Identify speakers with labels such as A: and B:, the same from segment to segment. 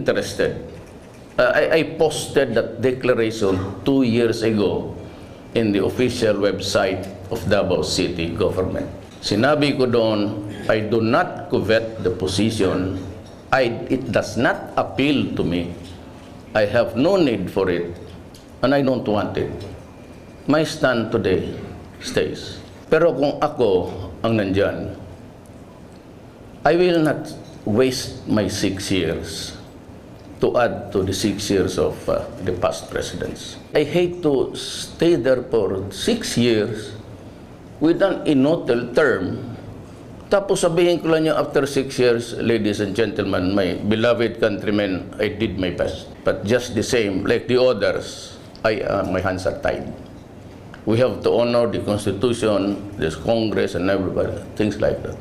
A: interested, I posted that declaration 2 years ago in the official website of Davao City government. Sinabi ko doon, I do not covet the position. It does not appeal to me. I have no need for it, and I don't want it. My stand today stays. Pero kung ako ang nandyan, I will not waste my 6 years to add to the 6 years of the past presidents. I hate to stay there for 6 years with an inutil term, tapos sabihin ko lang yung after 6 years, ladies and gentlemen, my beloved countrymen, I did my best. But just the same, like the others, my hands are tied. We have to honor the Constitution, this Congress, and everybody, things like that.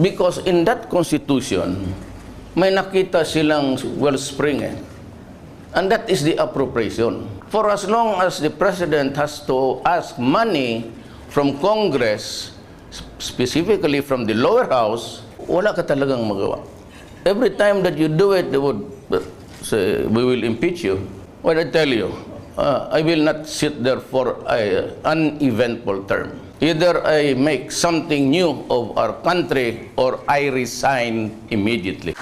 A: Because in that Constitution, may nakita silang wellspring and that is the appropriation. For as long as the President has to ask money from Congress, specifically from the lower house, wala ka talagang magawa. Every time that you do it, they would say, we will impeach you. What I tell you, I will not sit there for an uneventful term. Either I make something new of our country or I resign immediately.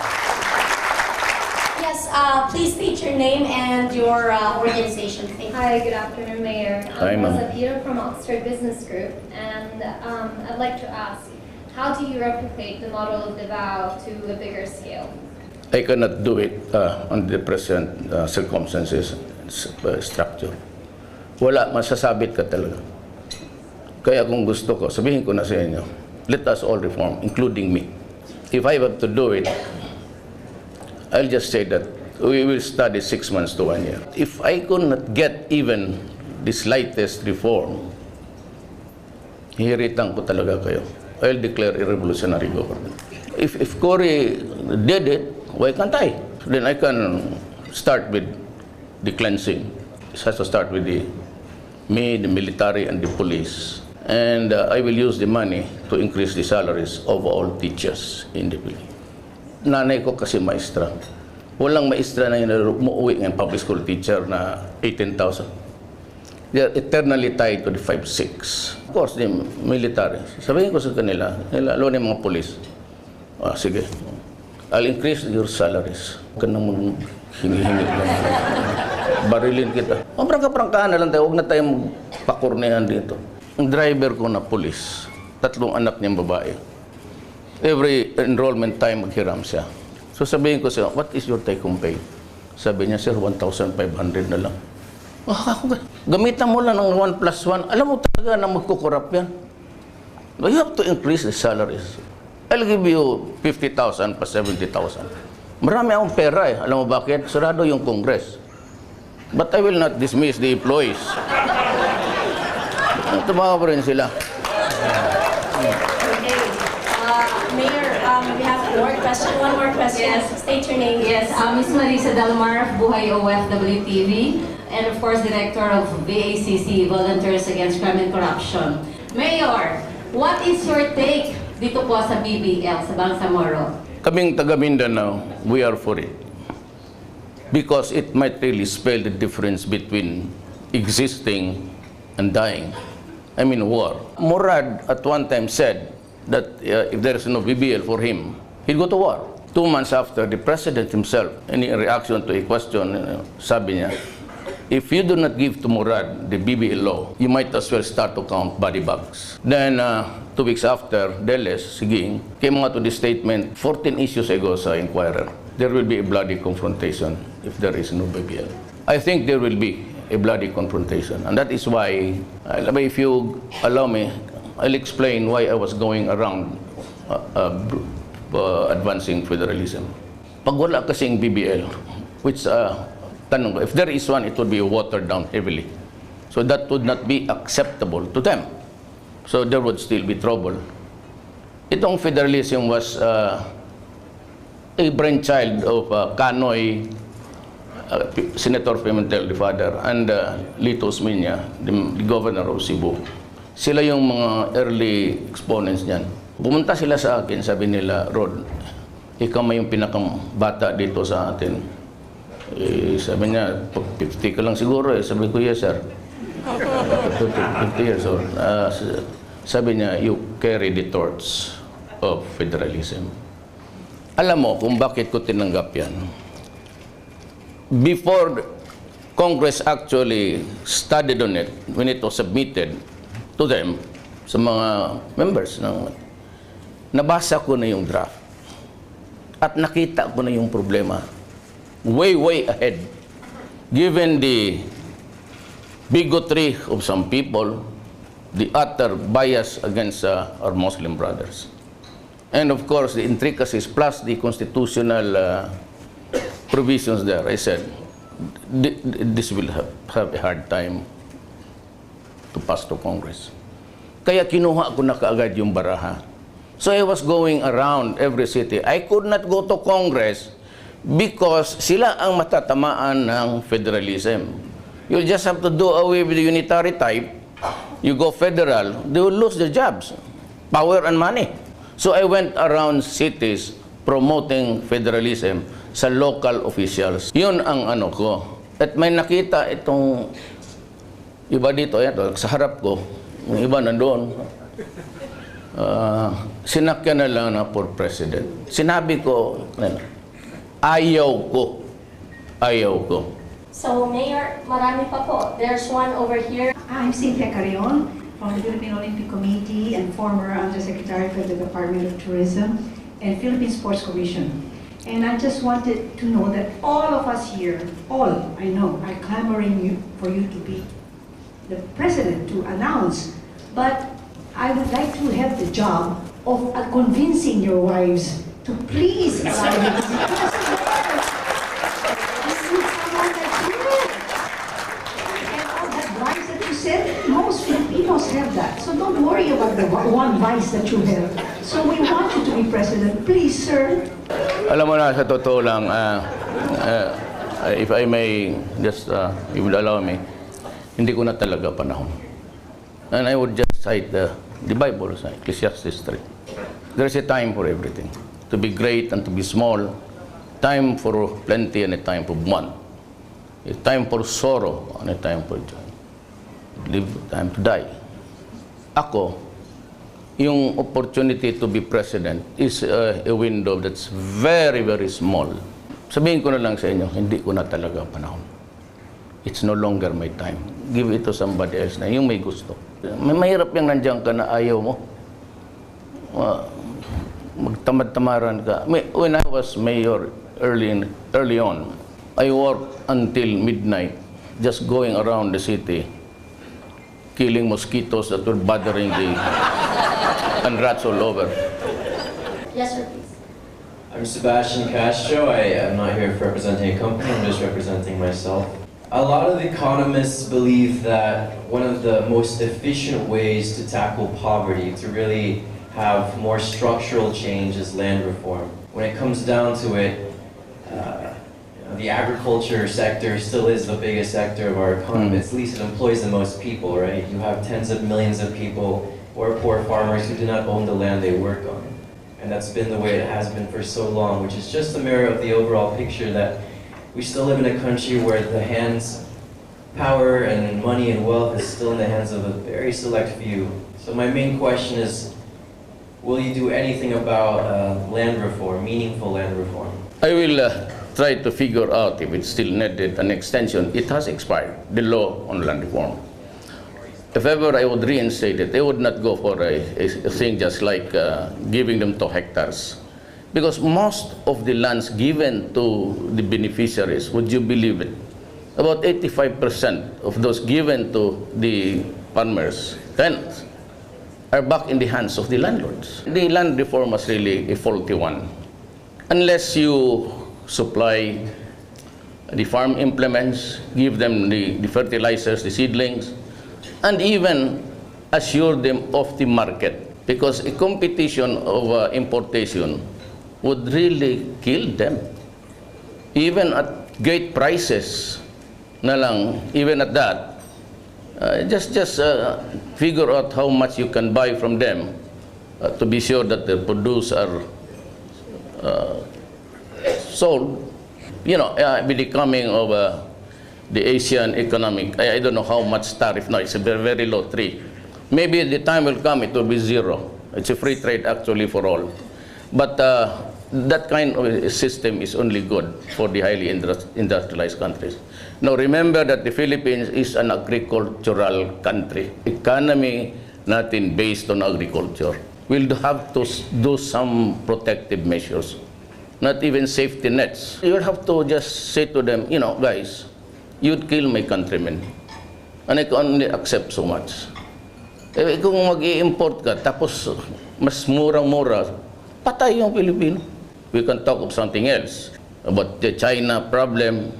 B: Yes, please state your name and your organization. Thank you.
C: Hi, good afternoon, Mayor.
A: Hi,
C: I'm
A: ma'am.
C: Sabira from Oxford Business Group, and I'd like to ask, how do you replicate the model of Davao to a bigger scale?
A: I cannot do it under the present circumstances, structure. Wala, masasabit ka talaga. Kaya kung gusto ko, sabihin ko na sa inyo, let us all reform, including me. If I have to do it, I'll just say that we will study 6 months to 1 year. If I could not get even the slightest reform, hihiritan ko talaga kayo. I'll declare a revolutionary government. If Cory did it, why can't I? Then I can start with the cleansing. It has to start with me, the military, and the police. And I will use the money to increase the salaries of all teachers in the Philippines. Nanay ko kasi maestra. Walang maestra na umuwi ng public school teacher na 18,000. They are eternally tied to the 5-6. Of course, the military. Sabihin ko sa kanila, lalo na yung mga police, sige, I'll increase your salaries. Huwag ka nang hingi-hingi lang. Barilin kita. Prangka-prangkahan na lang tayo. Huwag na tayong pakurnehan dito. Ang driver ko na police, 3 anak niyang babae. Every enrollment time maghiram siya. So sabihin ko siya, what is your take-home pay? Sabi niya, sir, 1,500 na lang. Gamitan mo lang ng 1+1. Alam mo talaga na magkukurap yan. You have to increase the salaries. I'll give you 50,000 plus 70,000. Marami akong pera eh. Alam mo bakit? Sarado yung Congress. But I will not dismiss the employees. Tumawa pa rin sila.
B: Okay. Mayor, we have one more question.
D: Yes.
B: State your name.
D: Yes, Miss Marisa Dalmar of Buhay OFW TV, and of course, Director of VACC, Volunteers Against Crime and Corruption. Mayor, what is your take dito po sa BBL, sa Bangsamoro?
A: Kaming taga Mindanao, we are for it. Because it might really spell the difference between existing and dying. I mean war. Murad at one time said that if there is no BBL for him, he'd go to war. 2 months after, the president himself, in reaction to a question, sabi niya, if you do not give to Murad the BBL law, you might as well start to count body bags. Then, 2 weeks after, Deles, Siging, came out with the statement 14 issues ago sa Inquirer. There will be a bloody confrontation if there is no BBL. I think there will be a bloody confrontation. And that is why, if you allow me, I'll explain why I was going around advancing federalism. Pag wala kasing BBL, which, tanong ko, if there is one, it would be watered down heavily. So that would not be acceptable to them. So there would still be trouble. Itong federalism was a brainchild of Kanoy, Senator Pimentel, the father, and Lito Osmeña, the governor of Cebu. Sila yung mga early exponents niyan. Pumunta sila sa akin, sabi nila, Rod, ikaw may yung pinakang bata dito sa atin. Sabi niya, 50 ka lang siguro eh. Sabi ko, yes sir. 50 years old. Sabi niya, you carry the torch of federalism. Alam mo kung bakit ko tinanggap yan? Before Congress actually studied on it, when it was submitted to them, sa mga members, nabasa ko na yung draft. At nakita ko na yung problema. Way ahead. Given the bigotry of some people, the utter bias against our Muslim brothers. And of course, the intricacies plus the constitutional provisions there. I said, this will have a hard time to pass to Congress. Kaya kinuha ko na kaagad yung baraha. So I was going around every city. I could not go to Congress because sila ang matatamaan ng federalism. You just have to do away with the unitary type. You go federal, they will lose their jobs, power and money. So I went around cities promoting federalism sa local officials. Yun ang ano ko. At may nakita itong iba dito, ito, sa harap ko, yung iba nandoon. Sinakyan na lang na for president. Sinabi ko, ayaw ko.
B: So, Mayor, marami pa po. There's one over here.
E: I'm Cynthia Carrion from the Philippine Olympic Committee and former Undersecretary for the Department of Tourism and Philippine Sports Commission. And I just wanted to know that all of us here, all I know, are clamoring for you to be the president to announce. But I would like to have the job of convincing your wives to please allow you to be president. Most Filipinos have that. So don't worry about the one vice that you have. So we want you to be president. Please, sir.
A: Alam mo na, sa totoo lang, if I may just, you would allow me, hindi ko na talaga panahon. And I would just cite the Bible, Ecclesiastes 3. There's a time for everything. To be great and to be small. Time for plenty and a time for want. A time for sorrow and a time for joy. Live time to die. Ako, yung opportunity to be president is a window that's very small. Sabihin ko na lang sa inyo, hindi ko na talaga panahon. It's no longer my time. Give it to somebody else na yung may gusto. Mahirap yung nandiyan ka na ayaw mo. Magtamad-tamaran ka. When I was mayor early on, I worked until midnight just going around the city killing mosquitoes that were bothering and rats all over.
B: Yes, sir, please.
F: I'm Sebastian Castro. I am not here representing a company, I'm just representing myself. A lot of economists believe that one of the most efficient ways to tackle poverty, to really have more structural change, is land reform. When it comes down to it, the agriculture sector still is the biggest sector of our economy. At least it employs the most people, right? You have tens of millions of people who are poor farmers who do not own the land they work on. And that's been the way it has been for so long, which is just a mirror of the overall picture that we still live in a country where the power and money and wealth is still in the hands of a very select few. So my main question is, will you do anything about land reform, meaningful land reform?
A: I will try to figure out if it still needed an extension. It has expired, the law on land reform. If ever I would reinstate it, I would not go for a thing just like giving them 2 hectares. Because most of the lands given to the beneficiaries, would you believe it? About 85% of those given to the farmers, tenants, are back in the hands of the landlords. The land reform was really a faulty one. Unless you supply the farm implements, give them the fertilizers, the seedlings, and even assure them of the market. Because a competition of importation would really kill them. Even at great prices na lang, even at that, just figure out how much you can buy from them to be sure that the produce are sold. with the coming of the Asian economic, I don't know how much tariff now. It's a very, very low 3. Maybe the time will come, it will be 0. It's a free trade actually for all. But that kind of a system is only good for the highly industrialized countries. Now remember that the Philippines is an agricultural country. Economy natin based on agriculture. We'll have to do some protective measures, not even safety nets. You'll have to just say to them, guys, you'd kill my countrymen. And I can only accept so much. Kung mag-i-import ka, tapos mas murang-mura, patay yung Pilipino. We can talk of something else, about the China problem.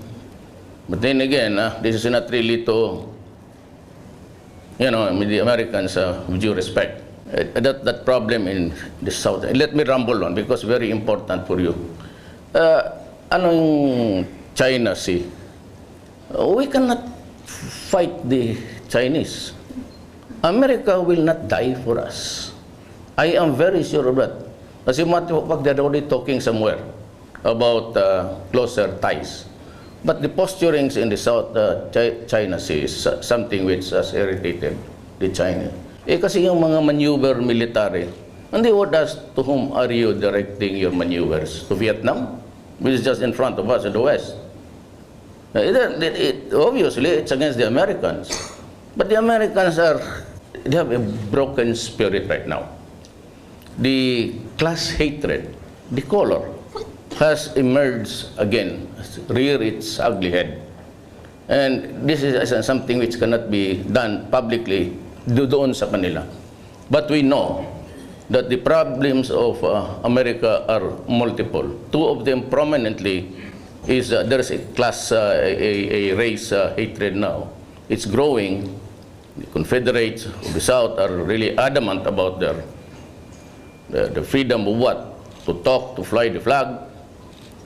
A: But then again, this is not really to, the Americans, with due respect. That problem in the South. Let me ramble on because very important for you. Ano yung China Sea? We cannot fight the Chinese. America will not die for us. I am very sure of that. As a matter of fact, they're already talking somewhere about closer ties. But the posturings in the South China Sea is something which has irritated the Chinese. Kasi yung mga maneuver military, and they would ask, to whom are you directing your maneuvers? To Vietnam? Which is just in front of us in the West. Obviously, it's against the Americans. But the Americans they have a broken spirit right now. The class hatred, the color, has emerged again, rear its ugly head. And this is something which cannot be done publicly doon sa kanila. But we know that the problems of America are multiple. Two of them prominently is there's a class, a race hatred now. It's growing. The Confederates of the South are really adamant about the freedom of what? To talk, to fly the flag.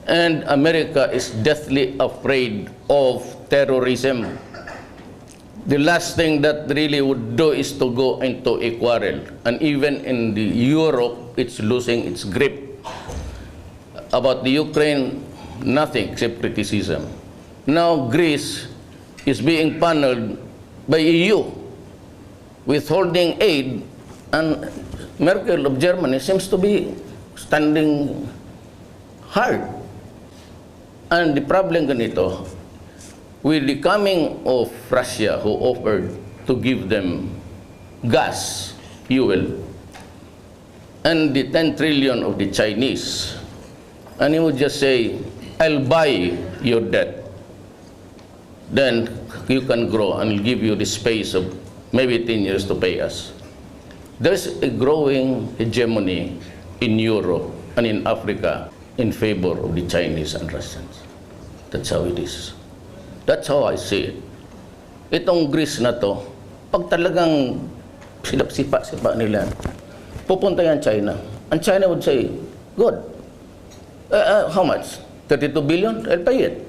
A: And America is deathly afraid of terrorism. The last thing that really would do is to go into a quarrel. And even in the Europe, it's losing its grip. About the Ukraine, nothing except criticism. Now Greece is being paneled by EU, withholding aid, and Merkel of Germany seems to be standing hard. And the problem ganito, with the coming of Russia, who offered to give them gas, fuel, and the 10 trillion of the Chinese, and he would just say, I'll buy your debt. Then you can grow and I'll give you the space of maybe 10 years to pay us. There's a growing hegemony in Europe and in Africa in favor of the Chinese and Russians. That's how it is. That's how I see it. Itong Greece na to, pag talagang sipa nila, pupunta yan China. And China would say, good. How much? 32 billion? I'll pay it.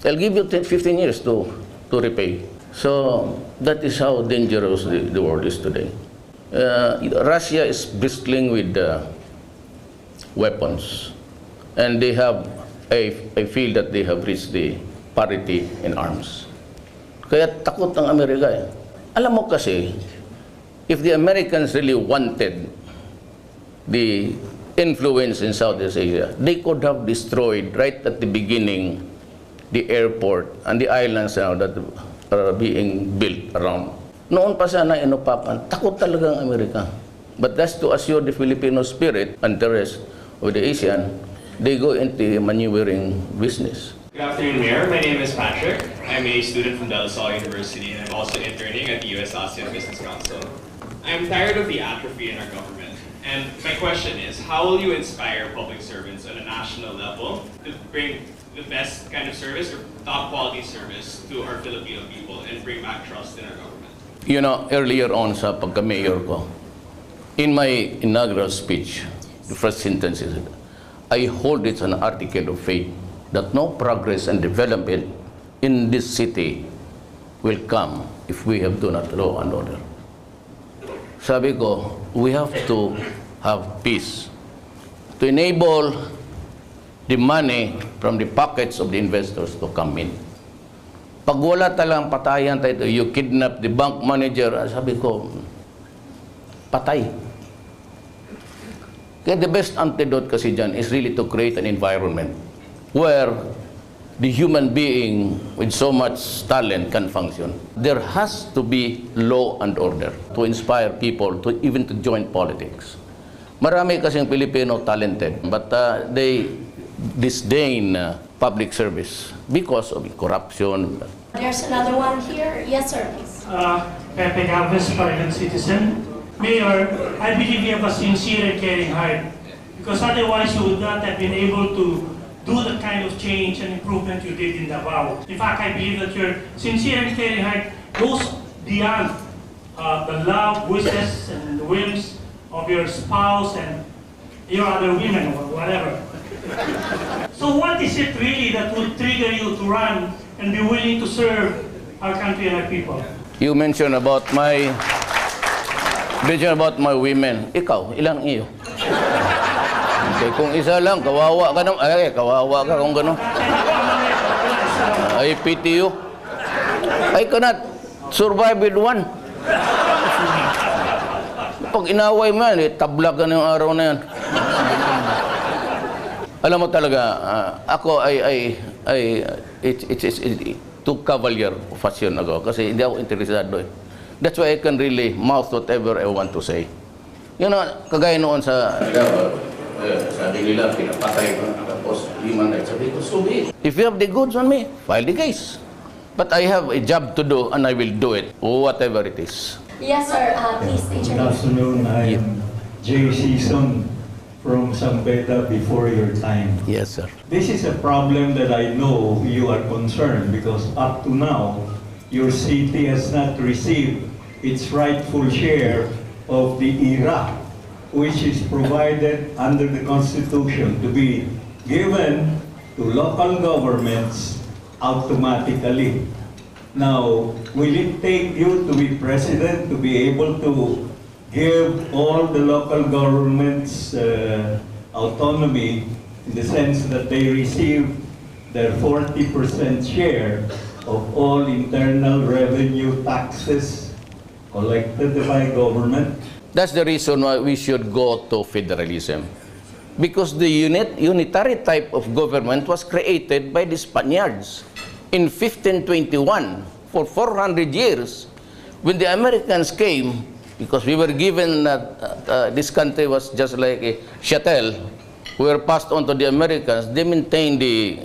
A: I'll give you 15 years to repay. So that is how dangerous the world is today. Russia is bristling with weapons. And they have, I feel that they have reached the parity in arms. Kaya takot ang Amerika eh. Alam mo kasi, if the Americans really wanted the influence in Southeast Asia, they could have destroyed right at the beginning the airport and the islands now that are being built around. Noon pa sana inupakan, takot talaga ang Amerika. But that's to assure the Filipino spirit and the rest of the Asian, they go into maneuvering business.
G: Good afternoon, Mayor. My name is Patrick. I'm a student from De La Salle University, and I'm also interning at the U.S. ASEAN Business Council. I'm tired of the atrophy in our government, and my question is, how will you inspire public servants on a national level to bring the best kind of service or top quality service to our Filipino people and bring back trust in our government?
A: You know, earlier on sa pagka-mayor ko, in my inaugural speech, the first sentence is, I hold it an article of faith that no progress and development in this city will come if we have do not law and order. Sabi ko, we have to have peace to enable the money from the pockets of the investors to come in. Pag wala talang patayan tayo, you kidnap the bank manager, sabi ko, patay. Kaya the best antidote kasi dyan is really to create an environment where the human being with so much talent can function. There has to be law and order to inspire people to even to join politics. Marami kasing Pilipino talented, but they disdain public service because of corruption.
B: There's another one here. Yes, sir, please.
H: Pepe Galvez, private citizen. Mayor, I believe you have a sincere and caring heart, because otherwise you would not have been able to do the kind of change and improvement you did in Davao. In fact, I believe that your sincere and caring heart goes beyond the love, wishes, and the whims of your spouse and your other women or whatever. So what is it really that would trigger you to run and be willing to serve our country and our people?
A: You mentioned about my women. Ikaw, ilang iyo? Okay, kung isa lang, kawawa ka naman. Ay, kawawa ka kung gano'n. I pity you. I cannot survive with one. Pag inaway mo yan, tablag ka na yung araw na yan. Alam mo talaga, ako it's too cavalier fashion ako kasi hindi ako interesado eh. That's why I can really mouth whatever I want to say. You know, kagaya noon sa sabi nila, pinapatay ko tapos human rights. Sabi ko, so be it. If you have the goods on me, file the case. But I have a job to do and I will do it, whatever it is.
B: Yes, sir. Please state your
I: Good
B: name.
I: afternoon. I am Jay Season from Sampeda before your time.
A: Yes, sir.
I: This is a problem that I know you are concerned because up to now, your city has not received its rightful share of the IRA, which is provided under the Constitution to be given to local governments automatically. Now, will it take you to be president to be able to give all the local governments autonomy in the sense that they receive their 40% share of all internal revenue taxes collected by government?
A: That's the reason why we should go to federalism. Because the unitary type of government was created by the Spaniards in 1521 for 400 years. When the Americans came, because we were given this country was just like a chattel, we were passed on to the Americans, they maintained the